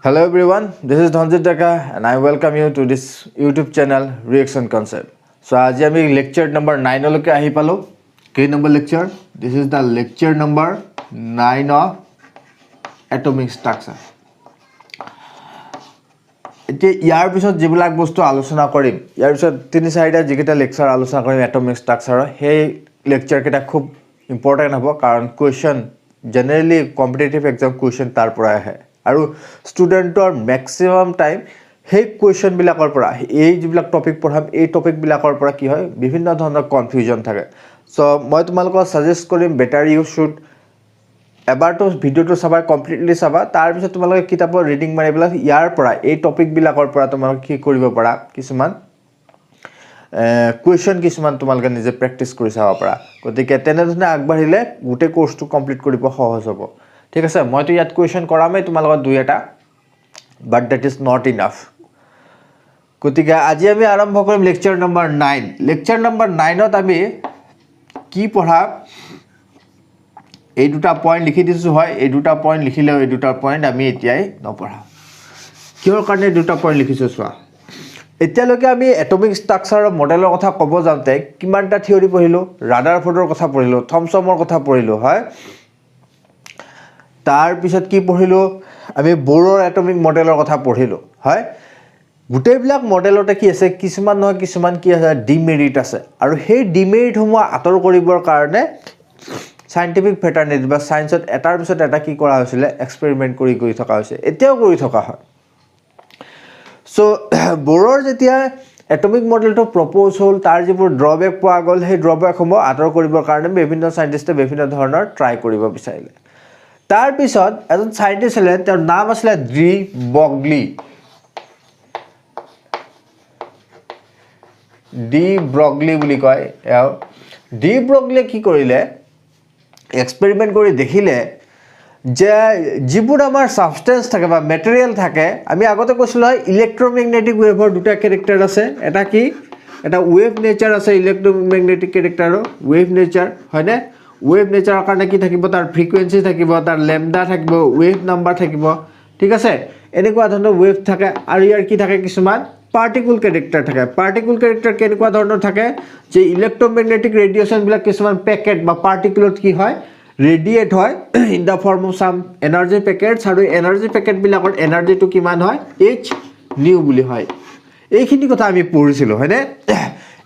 Hello everyone, this is Dhanjit Daka and I welcome you to this YouTube channel Reaction Concept. So आज আমি lecture number 9 লকে আহি পালো। কি number lecture? This is the lecture number 9 of atomic structure. এতিয়া ইয়াৰ পিছত যিবিলাক বস্তু আলোচনা কৰিম ইয়াৰ পিছত 3-4টা যিকেইটা লেকচাৰ আলোচনা কৰিম এটমিক ষ্ট্ৰাকচাৰৰ সেই লেকচাৰ কেইটা খুব ইম্পৰ্টেন্ট হ'ব কাৰণ question generally competitive exam question তাৰ পৰা আহে আৰু ষ্টুডেন্টৰ ম্যাক্সিমাম টাইম সেই কোৱেশ্চন বিলাকৰ পৰা এই যিবিলাক টপিক পঢ়াম এই টপিক বিলাকৰ পৰা কি হয় বিভিন্ন ধৰণৰ কনফিউজন থাকে সো মই তোমালোকক সাজেষ্ট কৰিম বেটাৰ ইউ শুড এবাৰ তো ভিডিওটো চাবা কমপ্লিটলি চাবা তাৰ পিছত তোমালোকে কিতাপৰ ৰিডিং মাৰিবলা ইয়াৰ পৰা এই টপিক বিলাকৰ পৰা তোমালোকে কি কৰিব পাৰা কিছুমান কোৱেশ্চন কিছুমান তোমালোকে নিজে প্ৰেক্টিস কৰি চাব পাৰা গতিকে তেনেধৰণে আগবাঢ়িলে গোটেই কোৰ্সটো কমপ্লিট কৰিব সহজ হ'ব ঠিক আছে মই তো ইয়াত কোৱেশ্চন কৰামে তোমালোকৰ দুই এটা বাট দ্যাট ইজ নট ইনাফ গতিকে আজি আমি আৰম্ভ কৰিম লেকচাৰ নম্বৰ 9 লেকচাৰ নম্বৰ 9 ত আমি কি পঢ়া এই দুটা পয়েন্ট লিখি দিছো হয় এই দুটা পয়েন্ট লিখিলে এই দুটা পয়েন্ট আমি এতিয়াই নপঢ়া কিহৰ কাৰণে দুটা পয়েন্ট লিখিছো চোৱা এতিয়ালৈকে আমি এটমিক ষ্ট্ৰাকচাৰৰ মডেলৰ কথা ক'ব যাওঁতে কিমানটা থিওৰি পঢ়িলো ৰাদাৰফোৰ্ডৰ কথা পঢ়িলো থমসনৰ কথা পঢ়িলো হয় তাৰ পিছত কি পঢ়িলো আমি বোৰৰ এটমিক মডেলৰ কথা পঢ়িলো হয় গুটেবিলাক মডেলতে কি আছে কিছুমান নহয় কিছুমান কি আছে ডিমেৰিট আছে আৰু সেই ডিমেৰিট সমূহ আতৰ কৰিবৰ কাৰণে সাইন্টিফিক প্যাটাৰ্ন বা সায়েন্সত এটাৰ পিছত এটা কি কৰা হৈছিল এক্সপেৰিমেন্ট কৰি থকা হৈছে এতিয়াও কৰি থকা হয় সো বোৰৰ যেতিয়া এটমিক মডেলটো প্ৰপ'জ হ'ল তাৰ যিবোৰ ড্ৰবেক পোৱা গ'ল সেই ড্ৰবেক সমূহ আতৰ কৰিবৰ কাৰণে বিভিন্ন সাইন্টিষ্টে বিভিন্ন ধৰণৰ ট্ৰাই কৰিব বিচাৰিলে তাৰ পিছত এজন সাইন্টিষ্ট আছিল তেওঁৰ নাম আছিল ডি ব্ৰগলি বুলি কয় ডি ব্ৰগলি কি কৰিলে এক্সপেৰিমেন্ট কৰি দেখিলে যে যিবোৰ আমাৰ সাবস্টেন্স থাকে বা মেটেৰিয়েল থাকে আমি আগতে কৈছিল ইলেক্ট্ৰোম্যাগনেটিক ওয়েভৰ দুটা ক্যাৰেক্টাৰ আছে এটা কি এটা ওয়েভ নেচাৰ আছে ইলেক্ট্ৰোম্যাগনেটিক ক্যাৰেক্টাৰৰ ওয়েভ নেচাৰ হয়নে ওয়েভ নেচাৰৰ কাৰণে কি থাকিব তাৰ ফ্ৰিকুৱেন্সি থাকিব তাৰ ল্যাম্ডা থাকিব ওয়েভ নাম্বাৰ থাকিব ঠিক আছে এনেকুৱা ধৰণৰ ওয়েভ থাকে আৰু ইয়াৰ কি থাকে কিছুমান পাৰ্টিকুল ক্যাৰেক্টাৰ থাকে পাৰ্টিকুল ক্যাৰেক্টাৰ কেনেকুৱা ধৰণৰ থাকে যে ইলেক্ট্ৰোম্যাগনেটিক ৰেডিয়েশন বিলাক কিছুমান প্যাকেট বা পাৰ্টিকুলত কি হয় ৰেডিয়েট হয় in the form of some energy packets আৰু এনাৰ্জি প্যাকেট বিলাকৰ এনাৰ্জিটো কিমান হয় h নিউ বুলি হয় এইখিনি কথা আমি পঢ়িছিলো হয়নে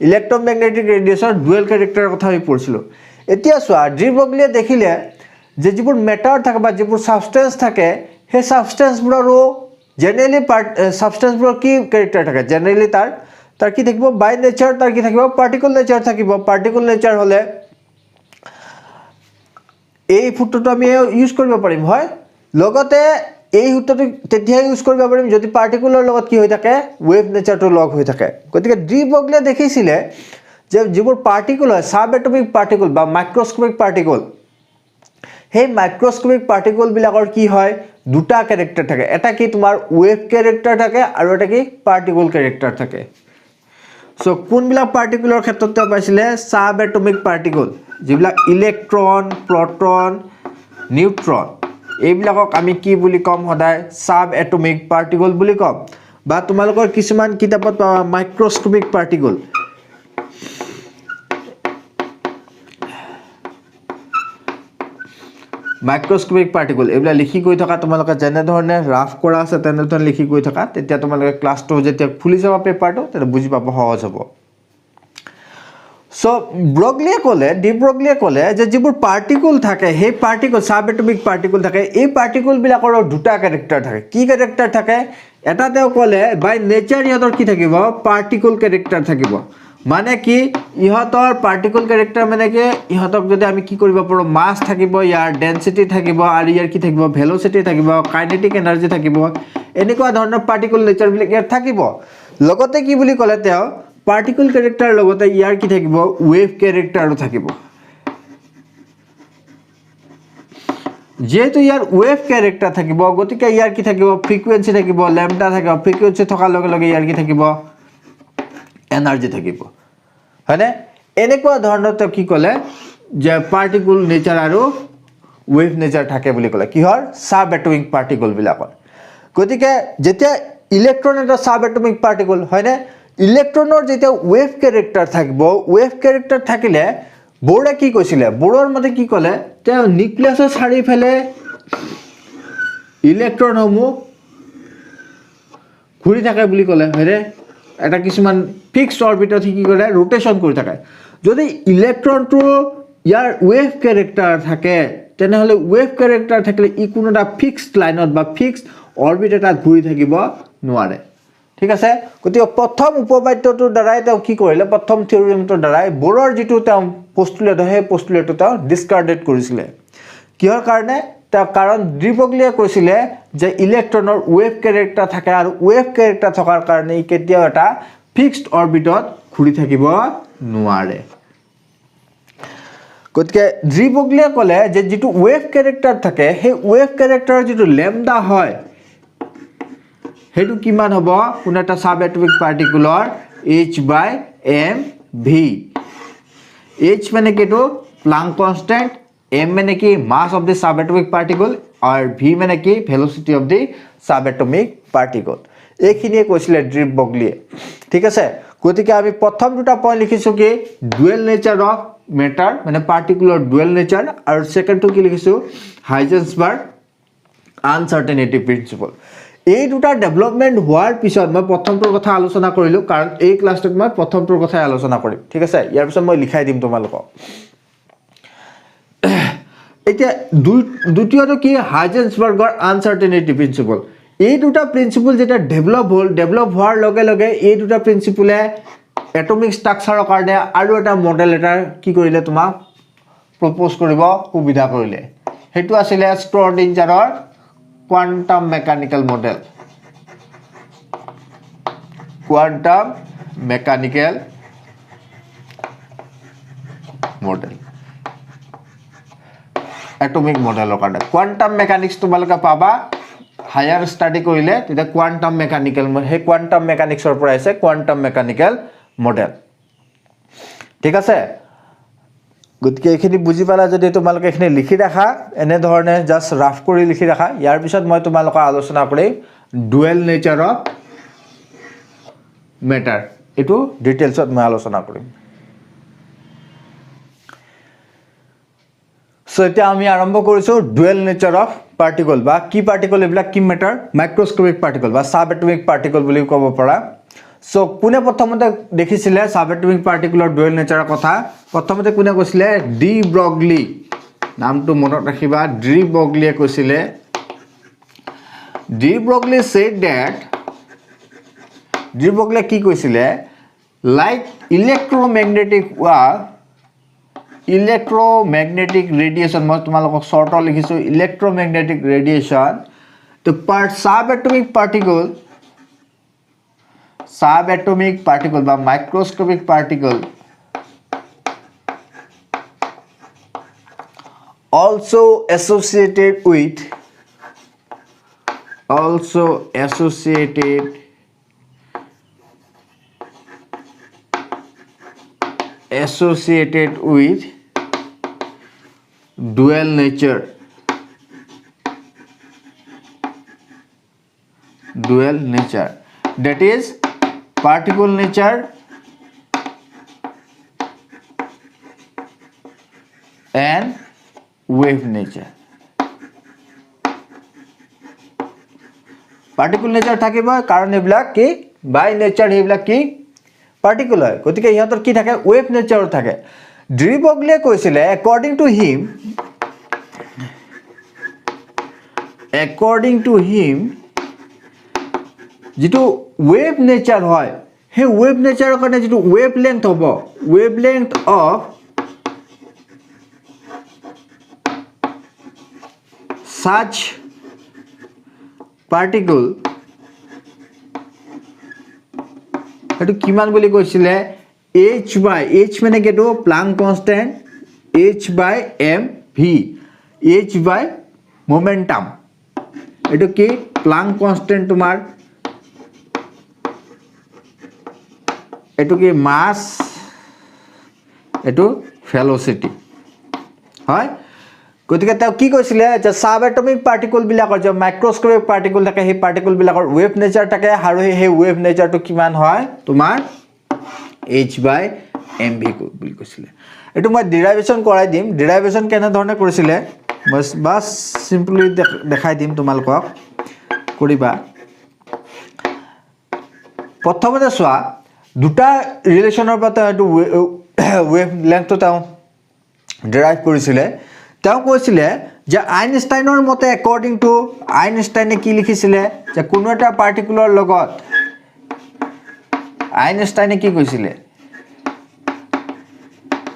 ইলেক্ট্ৰোম্যাগনেটিক ৰেডিয়েশন ডুৱেল ক্যাৰেক্টাৰৰ কথা আমি পঢ়িছিলো এতিয়া চোৱা ডি ব্ৰগলিয়ে দেখিলে যে যিবোৰ মেটাৰ থাকে বা যিবোৰ সাবস্টেন্স থাকে সেই সাবস্টেন্সবোৰৰো জেনাৰেলি সাবস্টেন্সবোৰ কি ক্যাৰেক্টাৰ থাকে জেনাৰেলি তাৰ কি থাকিব বাই নেচাৰ তাৰ কি থাকিব পাৰ্টিকুল নেচাৰ থাকিব পাৰ্টিকুল নেচাৰ হলে এই ফুটটো আমি ইউজ কৰিব পাৰিম হয় লগতে এই ফুটটো তেতিয়া ইউজ কৰিব পাৰিম যদি পাৰ্টিকুলৰ লগত কি হৈ থাকে ওয়েভ নেচাৰটো লগ হৈ থাকে গতিকে ডি ব্ৰগলিয়ে দেখিছিলে যে যিবোৰ পাৰ্টিকুল হয় সাব এটমিক পাৰ্টিকুল বা মাইক্ৰোস্কোপিক পাৰ্টিকুল সেই মাইক্ৰোস্কোপিক পাৰ্টিকুল বিলাকৰ কি হয় দুটা ক্যাৰেক্টাৰ থাকে এটা কি তোমাৰ ওয়েভ ক্যাৰেক্টাৰ থাকে আৰু এটা কি পাৰ্টিকুল ক্যাৰেক্টাৰ থাকে সো কোনবিলাক পাৰ্টিকুলৰ ক্ষেত্ৰত পাইছিলে সাব এটমিক পাৰ্টিকুল যিবিলাক ইলেক্ট্ৰন প্ৰটন নিউট্ৰন এইবিলাকক আমি কি বুলি কম সদায় সাব এটমিক পাৰ্টিকুল বুলি কম বা তোমালোকৰ কিছুমান কিতাপত মাইক্ৰোস্কোপিক পাৰ্টিকুল মাইক্ৰোস্কোপিক পাৰ্টিকুল এইবিলাক লিখি গৈ থকা তোমালোকে যেনে ধৰণে ৰাফ কৰা আছে তেনে ধৰণে লিখি গৈ থকা তেতিয়া তোমালোকে ক্লাছটো যেতিয়া খুলি যাব পেপাৰটো তেতিয়া বুজি পাব সহজ হ'ব সো ডি ব্ৰগলিয়ে ক'লে যে যিবোৰ পাৰ্টিকুল থাকে সেই পাৰ্টিকুল সাব এটমিক পাৰ্টিকুল থাকে এই পাৰ্টিকুল বিলাকৰ দুটা ক্যাৰেক্টাৰ থাকে কি ক্যাৰেক্টাৰ থাকে এটা তেওঁ ক'লে বাই নেচাৰ ইহঁতৰ কি থাকিব পাৰ্টিকুল ক্যাৰেক্টাৰ থাকিব মানে কি ইহঁতৰ পাৰ্টিকুল ক্যাৰেক্টাৰ মানে কি ইহঁতক যদি আমি কি কৰিব পাৰো মাস থাকিব ইয়াৰ ডেন্সিটি থাকিব আৰু ইয়াৰ কি থাকিব ভেলোচিটি থাকিব কাইনেটিক এনাৰ্জি থাকিব এনেকুৱা ধৰণৰ পাৰ্টিকুল নেচাৰ বিলাক ইয়াত থাকিব লগতে কি বুলি ক'লে তেওঁ পাৰ্টিকুল ক্যাৰেক্টাৰ লগতে ইয়াৰ কি থাকিব ওয়েভ ক্যাৰেক্টাৰো থাকিব যেহেতু ইয়াৰ ওয়েভ ক্যাৰেক্টাৰ থাকিব গতিকে ইয়াৰ কি থাকিব ফ্ৰিকুৱেন্সি থাকিব ল্যাম্ডা থাকিব ফ্ৰিকুৱেন্সি থকাৰ লগে লগে ইয়াৰ কি থাকিব এনাৰ্জি থাকিব হয়নে এনেকুৱা ধৰণৰ তেওঁ কি ক'লে যে পাৰ্টিকুল নেচাৰ আৰু ওয়েভ নেচাৰ থাকে বুলি ক'লে কিহৰ সাব এটমিক পাৰ্টিকুল বিলাকৰ গতিকে যেতিয়া ইলেক্ট্ৰন এটা সাব এটমিক পাৰ্টিকল হয়নে ইলেক্ট্ৰনৰ যেতিয়া ওয়েভ ক্যাৰেক্টাৰ থাকিব ওয়েভ ক্যাৰেক্টাৰ থাকিলে বোৰে কি কৈছিলে বোৰৰ মতে কি ক'লে তে নিউক্লিয়াছৰ চাৰিফালে ইলেক্ট্ৰনসমূহ ঘূৰি থাকে বুলি ক'লে হয়নে এটা কিছুমান ফিক্সড অৰবিটত কি কৰে ৰোটেশন কৰি থাকে যদি ইলেক্ট্ৰনটো ইয়াৰ ওয়েভ ক্যাৰেক্টাৰ থাকে তেনেহলে ওয়েভ ক্যাৰেক্টাৰ থাকিলে ই কোনো এটা ফিক্সড লাইনত বা ফিক্সড অৰবিট এটা ঘূৰি থাকিব নোৱাৰে ঠিক আছে গতিকে প্ৰথম উপপাদ্যটোৰ দ্বাৰাই তেওঁ কি কৰিলে প্ৰথম থিওৰিমটোৰ দ্বাৰাই বোৰৰ যেটো তেওঁ পোস্টুলেট হে পোস্টুলেটটো তেওঁ ডিসকাৰ্ডেড কৰিছিলে কিহৰ কাৰণে তাৰ কাৰণ ডি ব্ৰগলিয়ে কৈছিলে যে ইলেক্ট্ৰনৰ ওয়েভ ক্যাৰেক্টাৰ থাকে আৰু ওয়েভ ক্যাৰেক্টাৰ থকাৰ কাৰণে ই কেতিয়াও এটা ফিক্সড অৰবিটত ঘূৰি থাকিব নোৱাৰে গতিকে ডি ব্ৰগলিয়ে ক'লে যে যেটো ওয়েভ ক্যাৰেক্টাৰ থাকে সেই ওয়েভ ক্যাৰেক্টাৰৰ যেটো ল্যামডা হয় হেতু কিমান হ'ব কোন এটা সাব এটমিক পাৰ্টিকুলৰ h/mv h মানে কিটো প্লাংক কনস্ট্যান্ট m মানে কি mass of the sub atomic particle আৰু v মানে কি velocity of the sub atomic particle এইখিনিয়ে কৈছিলে ডি ব্ৰগলিয়ে ঠিক আছে গতিকে আমি প্ৰথম দুটা পইণ্ট লিখিছো কি ডুৱেল নেচাৰ অফ মেটাৰ মানে পাৰ্টিকুলৰ ডুৱেল নেচাৰ আৰু সেকেন্ডটো কি লিখিছো হাইজেনবাৰ্গ আনসাৰ্টেনিটি প্ৰিন্সিপল এই দুটা ডেভেলপমেন্ট হোৱাৰ পিছত মই প্ৰথমটোৰ কথা আলোচনা কৰিলো কাৰণ এই ক্লাছটোত মই প্ৰথমটোৰ কথা আলোচনা কৰিম ঠিক আছে ইয়াৰ পিছত মই লিখাই দিম তোমালোকক এতিয়া দ্বিতীয়টো কি হাইজেনবাৰ্গৰ আনসাৰ্টেনিটি প্ৰিন্সিপল এই দুটা প্ৰিন্সিপল যেটা ডেভেলপ হোৱাৰ লগে লগে এই দুটা প্ৰিন্সিপলে এটমিক ষ্ট্ৰাকচাৰৰ কাৰণে আৰু এটা মডেল এটা কি কৰিলে তোমাক প্ৰপ'জ কৰিব সুবিধা কৰিলে হেতু আছিল স্ক্ৰডিঞ্জাৰৰ quantum mechanical model atomic model কাৰণে quantum mechanics তোমালোকে পাবা হায়াৰ ষ্টাডি কৰিলে তেতিয়া quantum mechanical হে quantum mechanics ৰ পৰা আছে quantum mechanical model ঠিক আছে গতিকে এখিনি বুজি পালা যদি তোমালোকে এখিনি লিখি ৰাখা এনে ধৰণে জাস্ট ৰাফ কৰি লিখি ৰাখা ইয়াৰ পিছত মই তোমালোকক আলোচনা কৰিম ডুৱেল নেচাৰ অফ মেটাৰ এটো ডিটেইলছত মই আলোচনা কৰিম সো এতিয়া আমি আৰম্ভ কৰিছো ডুৱেল নেচাৰ অফ পাৰ্টিকল বা কি পাৰ্টিকল এবিলাক কি মেটাৰ মাইক্ৰোস্কোপিক পাৰ্টিকল বা সাব এটমিক পাৰ্টিকল বুলি ক'ব পাৰা সো কোনে প্ৰথমতে দেখিছিলে সাব এটমিক পাৰ্টিকুলৰ ডুৱেল নেচাৰৰ কথা প্ৰথমতে কোনে কৈছিলে ডি ব্ৰগলি নামটো মনত ৰাখিবা ডি ব্ৰগলিয়ে কৈছিলে ডি ব্ৰগলি said that ডি ব্ৰগলিয়ে কি কৈছিলে লাইক ইলেক্ট্ৰomagnetic radiation মই তোমালোকক শৰ্ট লিখিছো ইলেক্ট্ৰomagnetic radiation to subatomic particle বা microscopic particle also associated with dual nature that is particle nature and wave nature particle nature থাকিব কাৰণ এবিলাক কি বাই নেচাৰ হেবিলাক কি পাৰ্টিকুল হয় গতিকে ইহঁতৰ কি থাকে ওয়েভ নেচাৰ থাকে ডি ব্ৰগলিয়ে কৈছিলে according to him যেটো ওয়েভ নেচাৰ হয় হে ওয়েভ নেচাৰৰ কাৰণে যেটো ওয়েভলেংথ হ'ব ওয়েভলেংথ অফ such particle এটো কিমান বুলি কৈছিলে h মানে কেটো Planck constant h/mv h by momentum এটো কি প্লাংক কনস্ট্যান্ট তোমাৰ এটো কি মাস এটো ভেলোসিটি হয় গতিকে তেওঁ কি কৈছিলে যে সাব এটমিক পাৰ্টিকল বিলাকৰ যে মাইক্ৰোস্কোপিক পাৰ্টিকল থাকে সেই পাৰ্টিকল বিলাকৰ ৱেভ নেচাৰ থাকে আৰু সেই ৱেভ নেচাৰটো কিমান হয় তোমাৰ h/mv বুলি কৈছিলে এটো মই ডেৰিভেশন কৰাই দিম ডেৰিভেশন কেনে ধৰণে কৰিছিলে বাস সিম্পলি দেখাই দিম তোমালোকক কৰিবা প্ৰথমতে চোৱা দুটা ৰিলেশনৰ পৰা এটো ৱেভ লেন্থটো তেওঁ ডেৰাইভ কৰিছিলে তেওঁ কৈছিলে যে আইনষ্টাইনৰ মতে একৰ্ডিং টু আইনষ্টাইনে কি লিখিছিলে যে কোনো এটা পাৰ্টিকুলাৰ লগত আইনষ্টাইনে কি কৈছিলে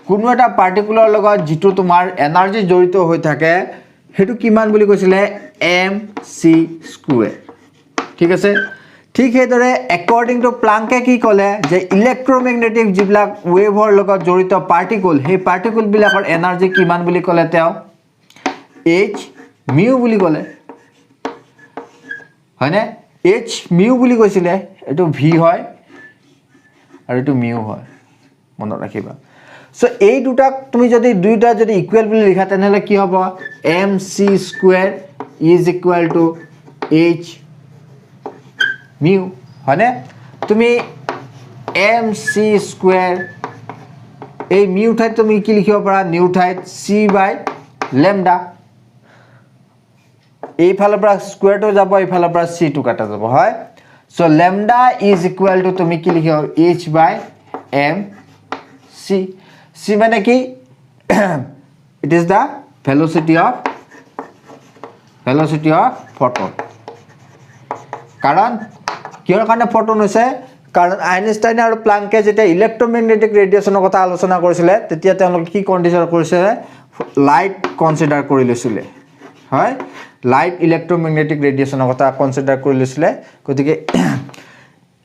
কোনো এটা পাৰ্টিকুলাৰ লগত যেটো তোমাৰ এনাৰ্জি জড়িত হৈ থাকে হেতু কিমান বুলি কৈছিলে mc²। ঠিক আছে ঠিক হেদৰে একৰ্ডিং টু প্লাংকে কি ক'লে যে ইলেক্ট্ৰমেগনেটিক যিবিলাক ৱেভৰ লগত জড়িত পাৰ্টিকল সেই পাৰ্টিকল বিলাকৰ এনাৰ্জি কিমান বুলি ক'লে তেওঁ h mu বুলি ক'লে হয়নে h mu বুলি কৈছিলে এটো v হয় আৰু এটো mu হয় মনত ৰাখিবা সো এই দুটা তুমি যদি দুইটা যদি ইকুৱেল বুলি লিখা তেনেহলে কি হ'ব mc² = h mu হয়নে তুমি mc² এই mu ঠাইত তুমি কি লিখিব পাৰা নিউ ঠাইত c/λ এই ফালৰ পৰা স্কয়াৰ টো যাব এই ফালৰ পৰা c টো কাটা যাব হয় সো λ = তুমি কি লিখিব h/mc c মানে কি it is the velocity of photon কাৰণ কিহৰ কাৰণে ফটন হৈছে কাৰণ আইনষ্টাইন আৰু প্লাংকে যেতিয়া ইলেক্ট্ৰমেগনেটিক ৰেডিয়েশনৰ কথা আলোচনা কৰিছিলে তেতিয়া তেওঁলোকে কি কন্ডিশন কৰিছিলে লাইট কনসিডাৰ কৰি লৈছিলে হয় লাইট ইলেক্ট্ৰমেগনেটিক ৰেডিয়েশনৰ কথা কনসিডাৰ কৰি লৈছিলে গতিকে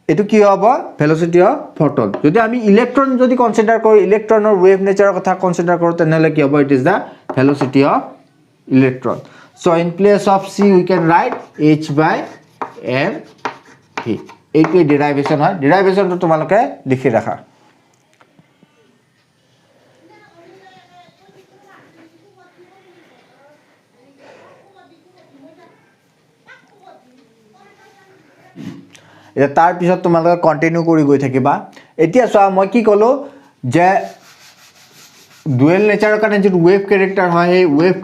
এটো কি হ'ব ভেলোসিটি অফ ফটন যদি আমি ইলেক্ট্ৰন যদি কনসিডাৰ কৰো ইলেক্ট্ৰনৰ ৱেভ নেচাৰৰ কথা কনসিডাৰ কৰো তেনেহলে কি হ'ব it is the velocity of electron so in place of c we can write h/mv এইটো ডেৰিভেশন হয় ডেৰিভেশনটো তোমালোকে লিখি ৰাখা এটা তাৰ পিছত তোমালোকে কন্টিনিউ কৰি গৈ থাকিবা এতিয়া চোৱা মই কি কলো যে ডুৱেল নেচাৰৰ কাৰণে যে ৱেভ ক্যাৰেক্টাৰ হয় এই ৱেভ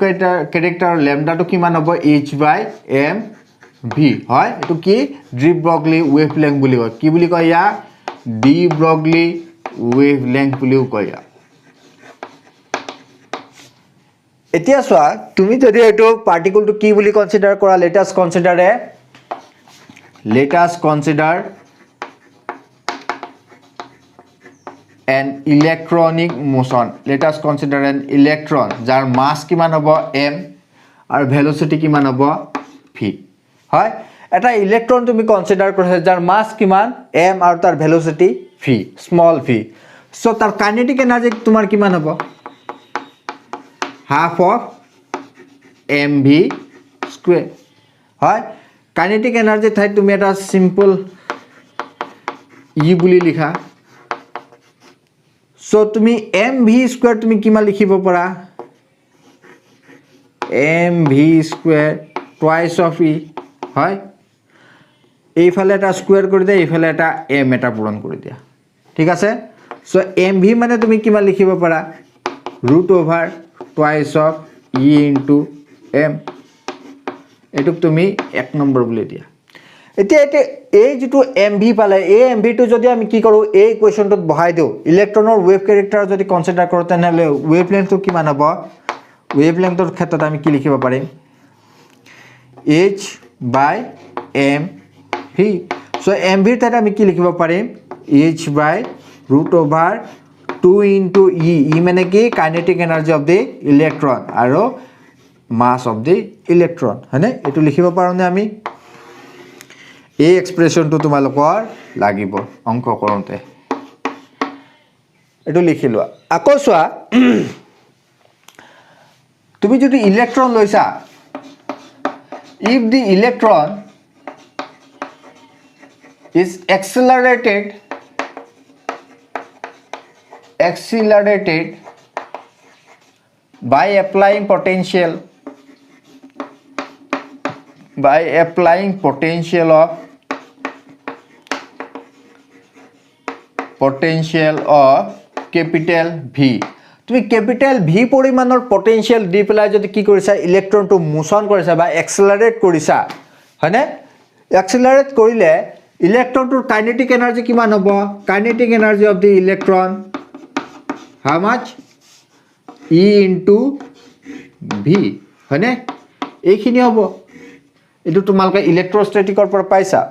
ক্যাৰেক্টাৰ ল্যাম্ডাটো কিমান হ'ব h/mv হয় এটো কি ডি ব্ৰগলি ৱেভ লেংথ বুলি কয় কি বুলি কয় ইয়া ডি ব্ৰগলি ৱেভ লেংথ বুলিও কয় ইয়া এতিয়া চোৱা তুমি যদি এটো পাৰ্টিকলটো কি বুলি কনসিডাৰ কৰা let us consider an electronic motion let us consider an electron jar mass kiman hobo m ar velocity kiman hobo v hoy eta electron tumi consider korse jar mass kiman m ar tar velocity v small v so tar kinetic energy tumar kiman hobo half of mv² hoy kinetic energy thai tumi eta simple e buli likha so tumi mv² tumi kima likhibo para mv² twice of e hoy ei phale eta square kori dia ei phale eta m eta puron kori dia thik ase so mv mane tumi kima likhibo para √twice of e into m এটুক তুমি 1 number বুলি দিয়া এতিয়া এই যেটো MV পালে এই MV টো যদি আমি কি কৰো এই কোৱেশ্চনটোত বহাই দিও ইলেক্ট্ৰনৰ ৱেভ ক্যাৰেক্টাৰ যদি কনসিডাৰ কৰো তেনেহলে ৱেভ লেংথটো কিমান হ'ব ৱেভ লেংথৰ ক্ষেত্ৰত আমি কি লিখিব পাৰিম h/mv সো mv ৰ ঠাইত আমি কি লিখিব পাৰিম h/√2 into e মানে কি kinetic energy of the electron আৰু mass of the electron হয়নে এটো লিখিব পাৰোনে আমি এই এক্সপ্ৰেছনটো তোমালোকৰ লাগিব অংক কৰোতে এটো লিখিলো আকৌ চোৱা তুমি যদি ইলেক্ট্ৰন লৈছা if the electron is accelerated by applying potential of capital V তুমি capital V পৰিমাণৰ potential দি পেলাই যদি কি কৰিছা ইলেক্ট্ৰনটো মোচন কৰিছা বা এক্সেলাৰেট কৰিছা হয়নে এক্সেলাৰেট কৰিলে ইলেক্ট্ৰনটোৰ কাইনেটিক এনাৰ্জি কিমান হ'ব kinetic energy of the electron how much E into V হয়নে এইখিনি হ'ব এটো তোমালকে ইলেক্ট্ৰোস্ট্যাটিকৰ পৰা পাইছা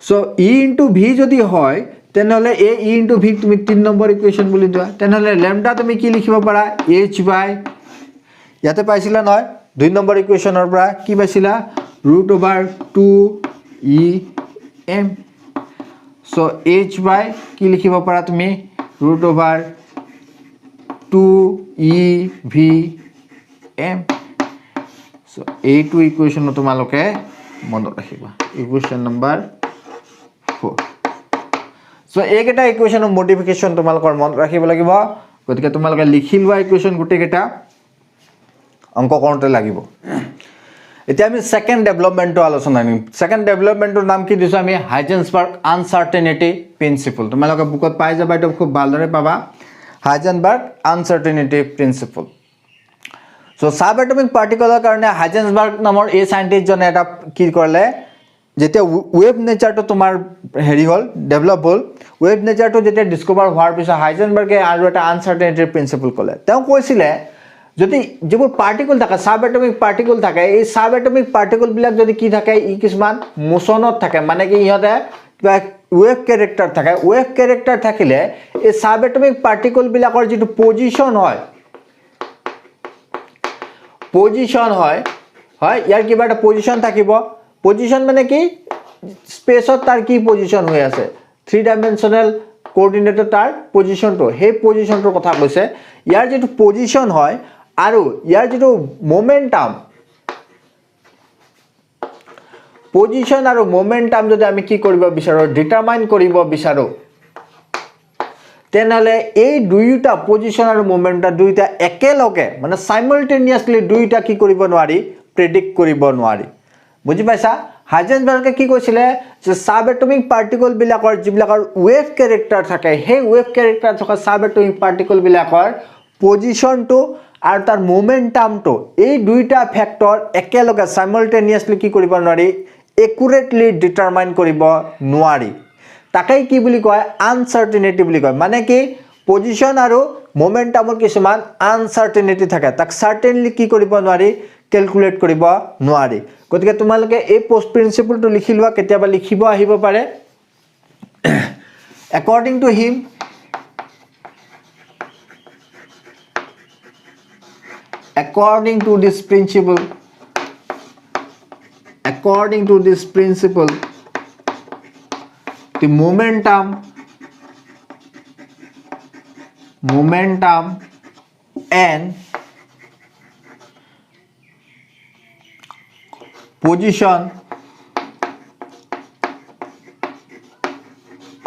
সো E into V যদি হয় তেনেহলে A E into V তুমি 3 নম্বৰ ইকুৱেচন বুলি দিয়া তেনেহলে ল্যাম্বডা তুমি কি লিখিব পাৰা h by ইয়াতে পাইছিলা নহয় 2 নম্বৰ ইকুৱেচনৰ পৰা কি পাইছিলা √2 E m so h by কি লিখিব পাৰা তুমি √2 E V m সো এইটো ইকুৱেচন তোমালোকে মনত ৰাখিবা ইকুৱেচন নম্বৰ 4 সো এইকেটা ইকুৱেচনৰ মডিফিকেশন তোমালোকৰ মনত ৰাখিব লাগিব গতিকে তোমালোকে লিখি লোৱা ইকুৱেচন গুটি কেটা অংক কৰোতে লাগিব এতিয়া আমি সেকেন্ড ডেভেলপমেন্টটো আলোচনা কৰিম সেকেন্ড ডেভেলপমেন্টৰ নাম কি দিছো আমি হাইজেনবাৰ্গ আনসাৰ্টেনিটি প্ৰিন্সিপল তোমালোকে বুকত পাই যাবা এটা খুব ভালদৰে পাবা Heisenberg uncertainty principle so sub atomic পাৰ্টিকলৰ কাৰণে হাইজেনবাৰ্গ নামৰ এই সাইন্টিষ্ট জনে এটা কি কৰিলে যেতিয়া ওয়েভ নেচাৰটো তোমাৰ হেৰি হল ডেভেলপ হল ওয়েভ নেচাৰটো যেতিয়া ডিসকভাৰ হোৱাৰ পিছত হাইজেনবাৰ্গে আৰু এটা আনসাৰ্টেনিটি প্ৰিন্সিপল ক'লে তেওঁ কৈছিলে যদি যিবোৰ পাৰ্টিকল থাকে সাব এটমিক পাৰ্টিকল থাকে এই সাব এটমিক পাৰ্টিকল বিলাক যদি কি থাকে ই কিছুমান মোশনত থাকে মানে কি ইহতে কিবা ওয়েভ ক্যাৰেক্টাৰ থাকে ওয়েভ ক্যাৰেক্টাৰ থাকিলে এই সাব এটমিক পাৰ্টিকল বিলাকৰ যেটো পজিশন হয় ইয়াৰ কিবা এটা পজিশন থাকিব পজিশন মানে কি স্পেসত তাৰ কি পজিশন হৈ আছে 3 ডাইমেনশনাল কোঅৰ্ডিনেটৰ তাৰ পজিশনটো হে পজিশনটোৰ কথা কৈছে ইয়াৰ যেটো পজিশন হয় আৰু ইয়াৰ যেটো মোমেন্টাম পজিশন আৰু মোমেন্টাম যদি আমি কি কৰিব বিচাৰো ডিটাৰমাইন কৰিব বিচাৰো তেনেহলে এই দুইটা পজিশন আৰু মোমেন্টাম দুইটা একেলগে মানে সাইমালটেনিয়াসলি দুইটা কি কৰিব নোৱাৰি প্ৰেডিক্ট কৰিব নোৱাৰি বুজি পাইছা হাইজেনবাৰ্গে কি কৈছিলে যে সাব এটমিক পাৰ্টিকল বিলাকৰ যিবিলাকৰ ওয়েভ ক্যাৰেক্টাৰ থাকে হে ওয়েভ ক্যাৰেক্টাৰ থকা সাব এটমিক পাৰ্টিকল বিলাকৰ পজিশনটো আৰু তাৰ মোমেন্টামটো এই দুইটা ফ্যাক্টৰ একেলগে সাইমালটেনিয়াসলি কি কৰিব নোৱাৰি একুৰেটলি ডিটাৰমাইন কৰিব নোৱাৰি তাকেই কি বুলি কয় আনসাৰ্টেনিটি বুলি কয় মানে কি পজিশন আৰু মোমেন্টামৰ কিছুমান আনসাৰ্টেনিটি থাকে তাক সাৰ্টেনলি কি কৰিব নোৱাৰি ক্যালকুলেট কৰিব নোৱাৰি গতিকে তোমালোকে এই পোস্ট প্ৰিন্সিপলটো লিখি লোৱা কেতিয়াবা লিখিব আহিব পাৰে according to him according to this principle the momentum and position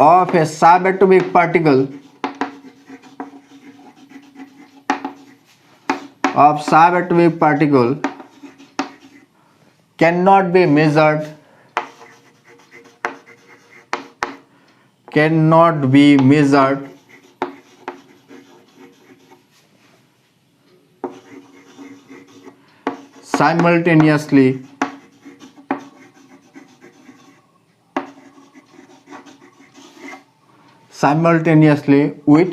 of a subatomic particle cannot be measured simultaneously with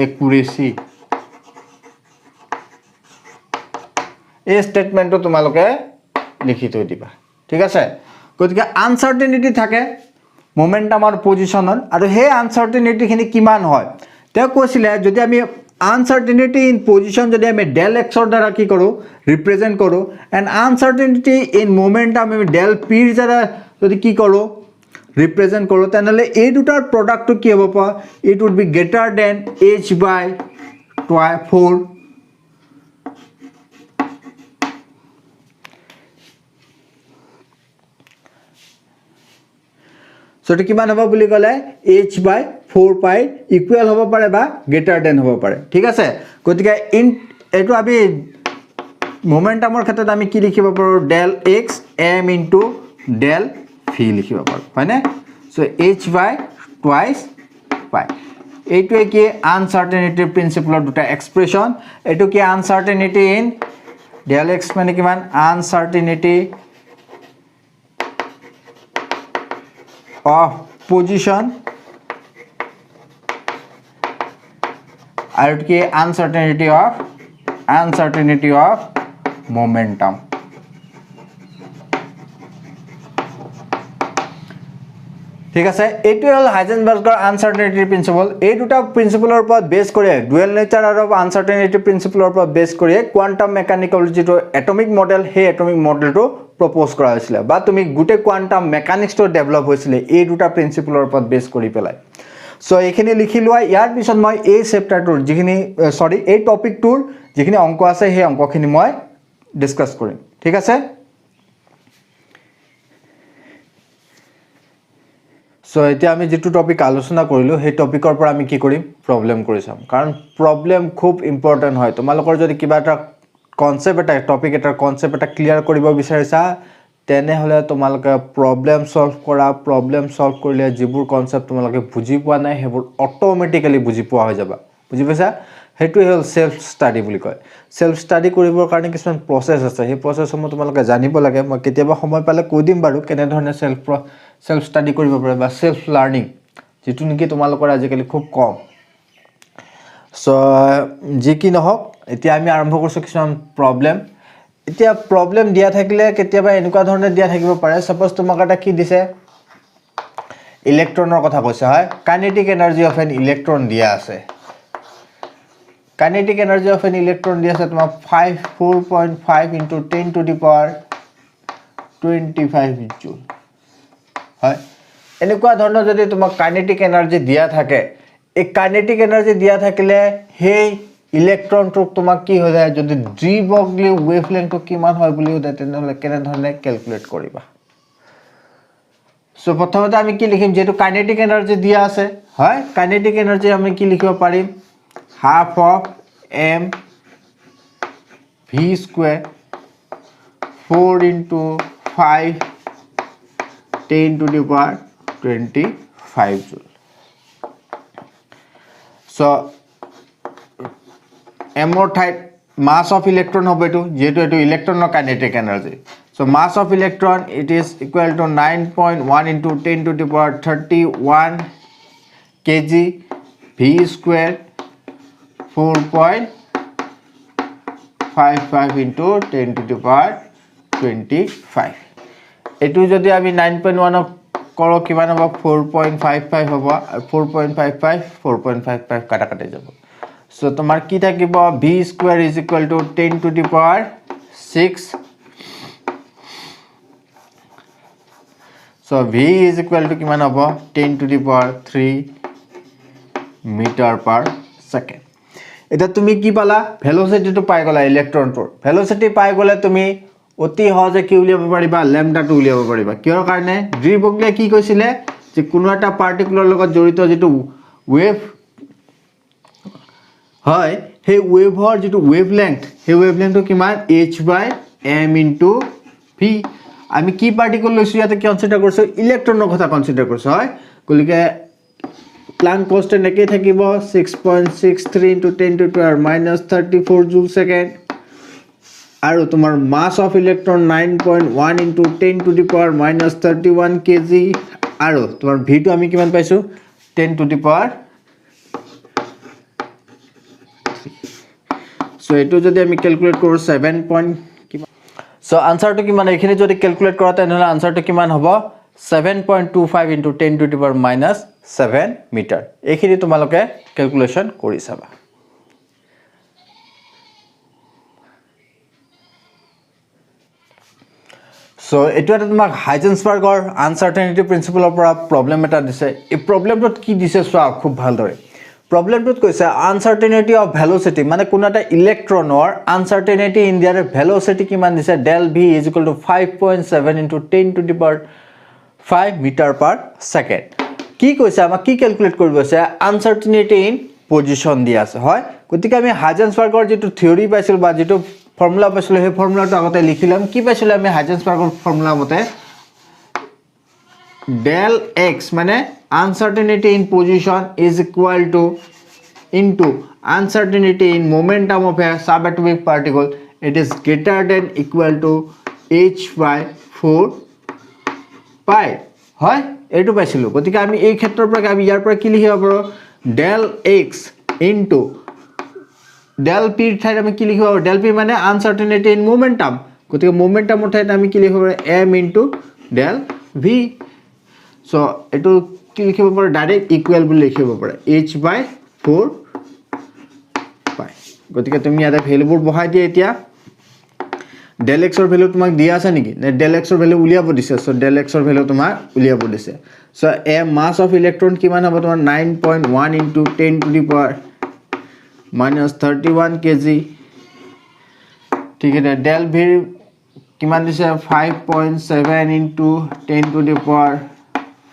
accuracy এই স্টেটমেন্টটো তোমালোকে লিখি থৈ দিবা ঠিক আছে গতিকে আনসাৰ্টেনিটি থাকে মোমেন্টাম আৰু পজিশনৰ আৰু হে আনসাৰ্টেনিটি খিনি কিমান হয় তেওঁ কৈছিলে যদি আমি uncertainty in position যদি আমি del x ৰ দ্বাৰা কি কৰো ৰিপ্ৰেজেন্ট কৰো and uncertainty in momentum আমি del p ৰ দ্বাৰা যদি কি কৰো ৰিপ্ৰেজেন্ট কৰো তেনেহলে এই দুটাৰ প্ৰডাক্টটো কি হ'ব পা it would be greater than h by 4 so এটো কিমান হ'ব বুলি ক'লে h/4 ইকুৱেল হ'ব পাৰে বা গ্ৰেটাৰ দেন হ'ব পাৰে ঠিক আছে গতিকে ইন এটো আমি মোমেন্টামৰ ক্ষেত্ৰত আমি কি লিখিব পাৰো del x m into del v লিখিব পাৰো হয়নে সো h/2 pi এইটোৱে কি আনসাৰ্টেনিটি প্ৰিন্সিপলৰ দুটা এক্সপ্ৰেছন এটো কি আনসাৰ্টেনিটি ইন del x মানে কিমান আনসাৰ্টেনিটি of position and ki uncertainty of momentum ঠিক আছে এটো হল হাইজেনবাৰ্গৰ আনসাৰ্টেনিটি প্ৰিন্সিপল এই দুটা প্ৰিন্সিপলৰ ওপৰত বেস কৰি ডুৱেল নেচাৰ আৰু আনসাৰ্টেনিটি প্ৰিন্সিপলৰ ওপৰত বেস কৰি কোৱান্টাম মেকানিক্যাল যেটো এটমিক মডেল হে এটমিক মডেলটো প্ৰপ'জ কৰা হৈছিল বা তুমি গুটে কোৱান্টাম মেকানিক্সটো ডেভেলপ হৈছিল এই দুটা প্ৰিন্সিপলৰ ওপৰত বেস কৰি পেলাই সো এইখিনি লিখি লোৱা ইয়াৰ পিছত মই এই চেপ্টাৰটোৰ যিখিনি এই টপিকটোৰ যিখিনি অংক আছে সেই অংকখিনি মই ডিসকাস কৰিম ঠিক আছে সো এতিয়া আমি যেটো টপিক আলোচনা কৰিলো সেই টপিকৰ পৰা আমি কি কৰিম প্ৰবলেম কৰি চাম কাৰণ প্ৰবলেম খুব ইম্পৰ্টেন্ট হয় তোমালোকৰ যদি কিবা এটা কনসেপ্ট এটা টপিক এটা কনসেপ্ট এটা ক্লিয়াৰ কৰিব বিচাৰিছা তেনে হলে তোমালোকে প্ৰবলেম সলভ কৰিলে যিবোৰ কনসেপ্ট তোমালোকে বুজি পোৱা নাই হেবোৰ অটোমেটিক্যালি বুজি পোৱা হৈ যাবা বুজি পাইছা হেতু হল সেলফ স্টাডি বুলি কয় সেলফ স্টাডি কৰিবৰ কাৰণে কিছুমান প্ৰসেস আছে সেই প্ৰসেসসমূহ তোমালোকে জানিব লাগে মই কেতিয়াবা সময় পালে কৈ দিম বাৰু কেনে ধৰণে সেলফ স্টাডি কৰিব পাৰে বা সেলফ লাৰ্নিং যেটো নেকি তোমালোকৰ আজিকালি খুব কম সো যি কি নহওক এতিয়া আমি আৰম্ভ কৰিছো কিছুমান প্ৰবলেম এতিয়া প্ৰবলেম দিয়া থাকিলে কেতিয়াবা এনেকুৱা ধৰণে দিয়া থাকিব পাৰে সপোজ তোমাক এটা কি দিছে ইলেক্ট্ৰনৰ কথা কৈছে হয় kinetic energy of N electron দিয়া আছে kinetic energy of an electron দিয়া আছে তোমাক 4.5 into 10 to the power 25 joule হয় এনেকুৱা ধৰণৰ যদি তোমাক কাইনেটিক এনাৰ্জি দিয়া থাকে এই কাইনেটিক এনাৰ্জি দিয়া থাকিলে সেই ইলেক্ট্ৰনটো তোমাক কি হৈ যায় যদি ডি ব্ৰগলি ওয়েভলেংথটো কিমান হয় বুলি উদে তেনেহলে কেনে ধৰণে ক্যালকুলেট কৰিবা সো প্ৰথমতে আমি কি লিখিম যেটো কাইনেটিক এনাৰ্জি দিয়া আছে হয় কাইনেটিক এনাৰ্জি আমি কি লিখিব পাৰিম half of m v square 4 into 5 10 to the power 25 joule so m or type mass of electron hobe to jeto eto electron no kinetic energy so mass of electron it is equal to 9.1 into 10 to the power 31 kg v square 4.55 into 10 to the power 25 এটু যদি আমি 9.1 করো কিমান হ'ব 4.55 হ'ব 4.55 কাটা কাটা যাব সো তোমার কি থাকিব v square is equal to 10 to the power 6 so v is equal to কিমান হ'ব 10 to the power 3 meter per second এটা তুমি কি পালা ভেলোসিটিটো পাই গলা ইলেক্ট্ৰনটোৰ ভেলোসিটি পাই গলে তুমি অতি সহজে কি উলিয়াব পাৰিবা ল্যাম্বডাটো উলিয়াব পাৰিবা কিয়ৰ কাৰণে ডি ব্ৰগলে কি কৈছিলে যে কোনো এটা পাৰ্টিকুলাৰ লগত জড়িত যেটো ওয়েভ হয় হে ওয়েভৰ যেটো ওয়েভলেংথ হে ওয়েভলেংথটো কিমান h/m * v আমি কি পাৰ্টিকল লৈছো ইয়াতে কনসিডাৰ কৰিছো ইলেক্ট্ৰনৰ কথা কনসিডাৰ কৰিছো হয় কলিকে Planck constant একে থাকিব 6.63 into 10 to the power -34 joule second আৰু তোমাৰ mass of electron 9.1 into 10 to the power -31 kg আৰু তোমাৰ v টো আমি কিমান পাইছো 10 to the power 3 সো এটো যদি আমি ক্যালকুলেট কৰো 7 point সো আনসাৰটো কিমান এখিনি যদি ক্যালকুলেট কৰা তেনহলে আনসারটো কিমান হ'ব 7.25 into 10 to the power -7 meter এখিনি তোমালোকে ক্যালকুলেশন কৰি চাবা সো এটো এটা তোমাক হাইজেনবাৰ্গৰ আনসাৰ্টেনিটি প্ৰিন্সিপলৰ পৰা প্ৰবলেম এটা দিছে এই প্ৰবলেমটোত কি দিছে চোৱা খুব ভালদৰে প্ৰবলেমটোত কৈছে আনসাৰ্টেনিটি অফ ভেলোসিটি মানে কোন এটা ইলেক্ট্ৰনৰ আনসাৰ্টেনিটি ইন দিয়াৰ ভেলোসিটি কিমান দিছে del v = 5.7 into 10 to the power 5 metre per second কি কৈছে আমাক কি ক্যালকুলেট কৰিব আছে আনসাৰ্টেনিটি ইন পজিশন দি আছে হয় গতিকে আমি হাইজেনবাৰ্গৰ যেটো থিওৰি পাইছিল বা যেটো ফৰ্মুলা পাইছিল সেই ফৰ্মুলাটো আগতে লিখিলাম কি পাইছিল আমি হাইজেনবাৰ্গৰ ফৰ্মুলা মতে del x মানে uncertainty in position is equal to into uncertainty in momentum of a subatomic particle it is greater than equal to h by 4 pi হয় এটো পাইছিল গতিকে আমি এই ক্ষেত্ৰৰ পৰা আমি ইয়াৰ পৰা কি লিখিব পাৰো del x into del p ঠাইত আমি কি লিখিব পাৰো del p মানে uncertainty in momentum গতিকে momentum ঠাইত আমি কি লিখিব পাৰো m into del v so eto ki likhibo pare direct equal boli likhibo pare h by 4 pi gotike tumi ada value bur bahai dia etia del x or value tumak dia ase niki ne del x or value uliabo dise so del x or value tumak uliabo dise so a mass of electron kiman hobo tumar 9.1 into 10 to the power minus 31 kg ठीक है del v kiman dise 5.7 into 10 to the power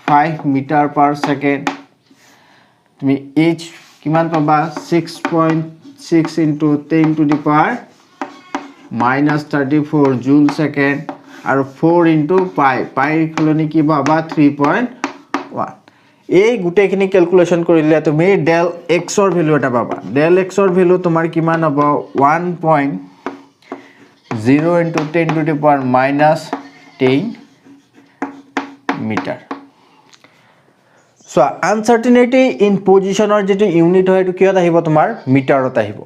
5 meter per second তুমি h কিমান পাবা 6.6 into 10 to the power minus 34 joule second আৰু 4 into pi pi খলনি কি পাবা 3.1 এই গুটেখিনি calculation কৰিলে তুমি del x ৰ ভ্যালু এটা পাবা del x ৰ ভ্যালু তোমাৰ কিমান হ'ব 1.0 into 10 to the power minus 10 meter so uncertainty in position or যেটো ইউনিট হয় এটো কিয়ত আহিব তোমাৰ মিটাৰত আহিব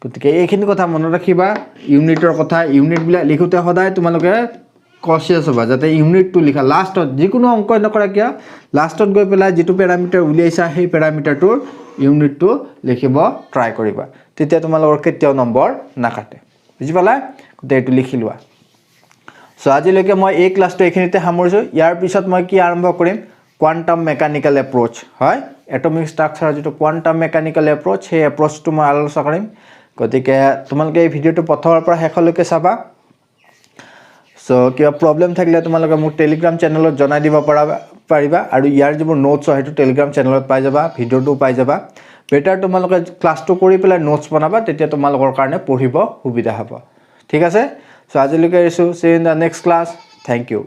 গতিকে এইখিনি কথা মনত ৰাখিবা ইউনিটৰ কথা ইউনিট বিলা লিখোতে সদায় তোমালোকে কনসিয়াস হ'বা যাতে ইউনিটটো লিখা লাষ্টত যিকোনো অংক নকৰা কিয়া লাষ্টত গৈ পেলাই যেটো প্যাৰামিটাৰ উলিয়াইছা সেই প্যাৰামিটাৰটোৰ ইউনিটটো লিখিব ট্ৰাই কৰিবা তেতিয়া তোমালোকৰ কেতিয়াও নম্বৰ নাকাটে বুজি পালা গতে এটো লিখি লোৱা সো আজিলৈকে মই এই ক্লাছটো এখিনিতে সামৰিছো ইয়াৰ পিছত মই কি আৰম্ভ কৰিম quantum mechanical approach হয় atomic structure যেটো quantum mechanical approach সেই approach টো মই আলোচনা কৰিম গতিকে তোমালোকে এই ভিডিওটো প্ৰথমৰ পৰা শেষলৈকে চাবা সো কিবা প্ৰবলেম থাকিলে তোমালোকে মোৰ টেলিগ্ৰাম চেনেলত জনাই দিব পাৰিবা আৰু ইয়াৰ যিবোৰ নোটছ হয় হেতু টেলিগ্ৰাম চেনেলত পাই যাবা ভিডিওটো পাই যাবা বেটাৰ তোমালোকে ক্লাছটো কৰি পেলাই নোটছ বনাবা তেতিয়া তোমালোকৰ কাৰণে পঢ়িব সুবিধা হ'ব ঠিক আছে সো আজিলৈকে এৰিছো see you in the next class thank you